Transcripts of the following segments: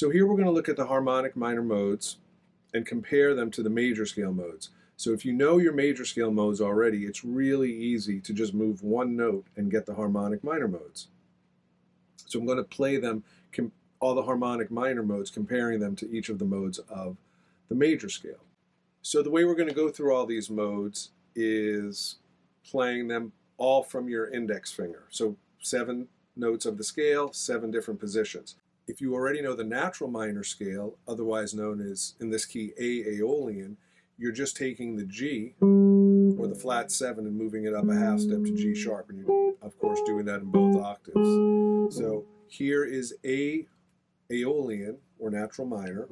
So here we're going to look at the harmonic minor modes and compare them to the major scale modes. So if you know your major scale modes already, it's really easy to just move one note and get the harmonic minor modes. So I'm going to play them, all the harmonic minor modes, comparing them to each of the modes of the major scale. So the way we're going to go through all these modes is playing them all from your index finger. So 7 notes of the scale, 7 different positions. If you already know the natural minor scale, otherwise known as, in this key, A Aeolian, you're just taking the G, or the flat 7, and moving it up a half step to G sharp, and you're, of course, doing that in both octaves. So here is A Aeolian, or natural minor.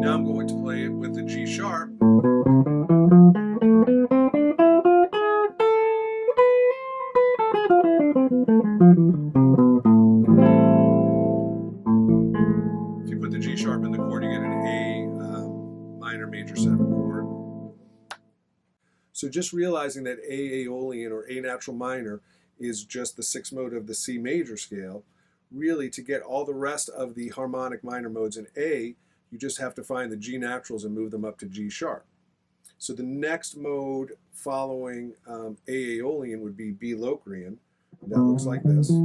Now I'm going to play it with the G sharp. If you put the G sharp in the chord, you get an A minor major 7 chord. So just realizing that A Aeolian, or A natural minor, is just the 6th mode of the C major scale, really to get all the rest of the harmonic minor modes in A, you just have to find the G naturals and move them up to G sharp. So the next mode following A Aeolian would be B Locrian. That looks like this. Now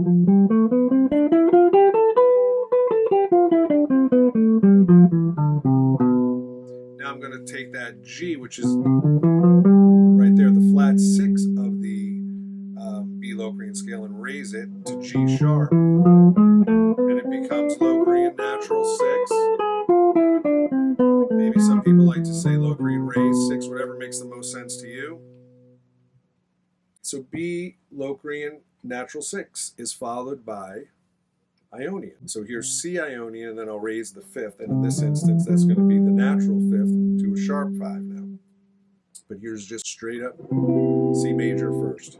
I'm going to take that G, which is right there, the flat 6 of the B Locrian scale, and raise it to G sharp. And it becomes Locrian natural 6. Maybe some people like to say Locrian raised 6, whatever makes the most sense to you. So B Locrian natural 6 is followed by Ionian. So here's C Ionian, and then I'll raise the 5th, and in this instance that's going to be the natural 5th to a sharp 5 now. But here's just straight up C major first.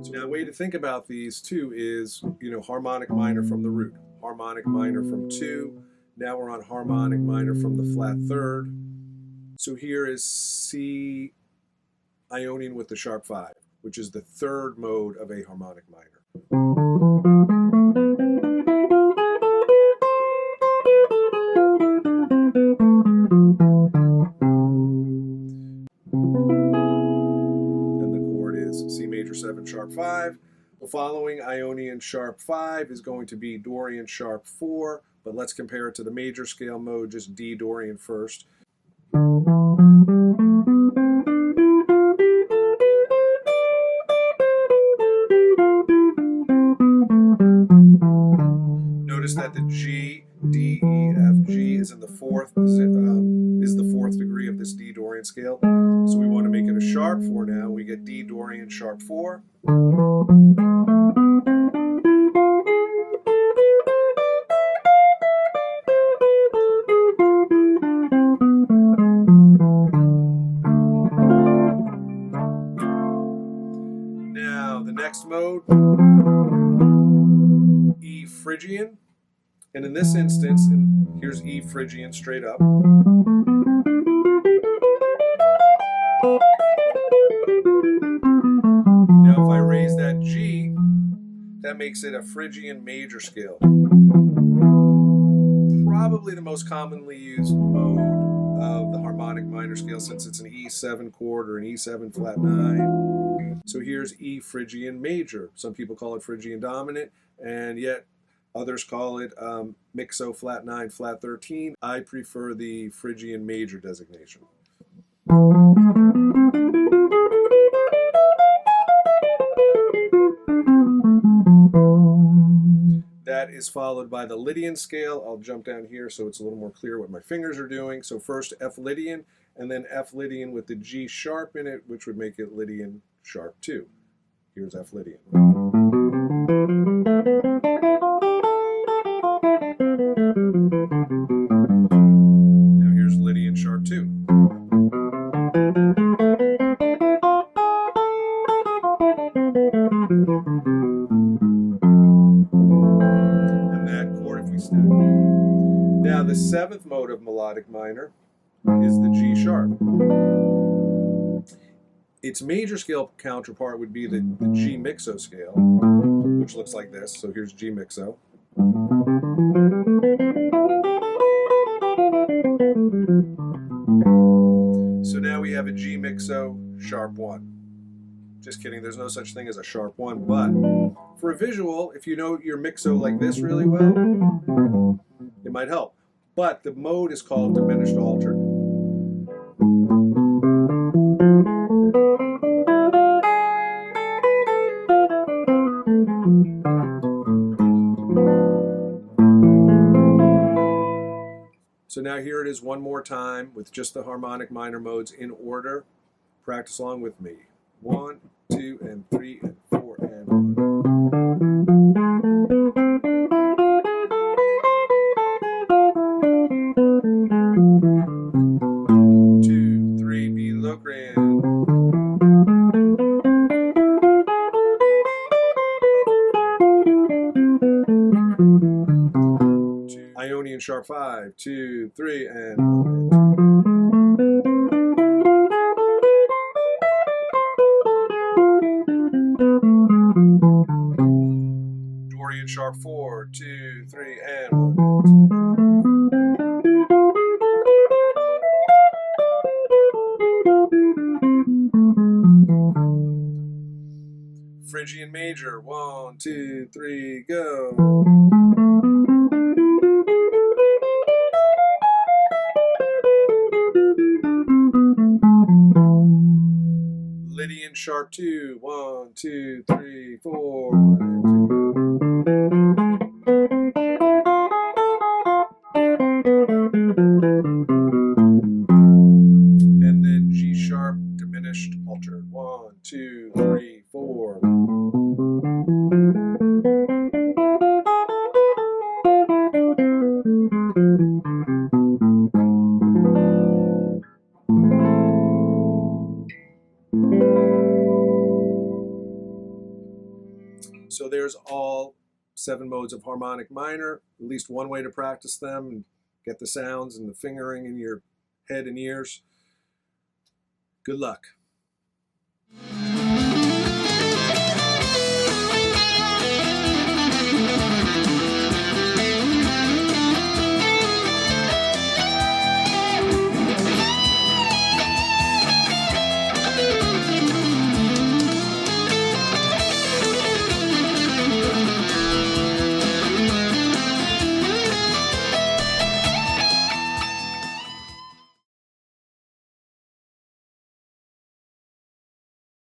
So now a way to think about these too is, harmonic minor from the root, harmonic minor from 2. Now we're on harmonic minor from the flat 3rd. So here is C Ionian with the sharp 5, which is the 3rd mode of a harmonic minor. And the chord is C major 7 sharp 5. The following Ionian sharp 5 is going to be Dorian sharp 4, but let's compare it to the major scale mode, just D Dorian first. Notice that the G, D, E, F, G is in the 4th degree of this D Dorian scale. So we want to make it a sharp 4 now. We get D Dorian sharp 4. Now the next mode, E Phrygian, and in this instance, and here's E Phrygian straight up. Now if I raise that G, that makes it a Phrygian major scale. Probably the most commonly used mode of the harmonic minor scale, since it's an E7 chord or an E7 flat 9. So here's E Phrygian major. Some people call it Phrygian dominant, and yet others call it mixo flat 9 flat 13. I prefer the Phrygian major designation. That is followed by the Lydian scale. I'll jump down here so it's a little more clear what my fingers are doing. So first F Lydian, and then F Lydian with the G sharp in it, which would make it Lydian sharp 2. Here's F Lydian. Now here's Lydian sharp 2. And that chord, if we stack melodic minor is the G sharp. Its major scale counterpart would be the G mixo scale, which looks like this. So here's G mixo. So now we have a G mixo sharp 1. Just kidding, there's no such thing as a sharp 1, but for a visual, if you know your mixo like this really well, it might help. But the mode is called diminished altered. So now here it is one more time with just the harmonic minor modes in order. Practice along with me. 1, 2, and 3, and 4, and 1. 2, 3, B Locrian. 2, Ionian sharp 5, 2, 3, and 1. Dorian sharp 4, 2, 3, and 1. Phrygian Major, 1, 2, 3, go. Lydian sharp 2, 1, 2, 3, 4, 1, and 2. And then G sharp diminished altered. 1, 2, 3, 4. So there's all 7 modes of harmonic minor, at least one way to practice them and get the sounds and the fingering in your head and ears. Good luck.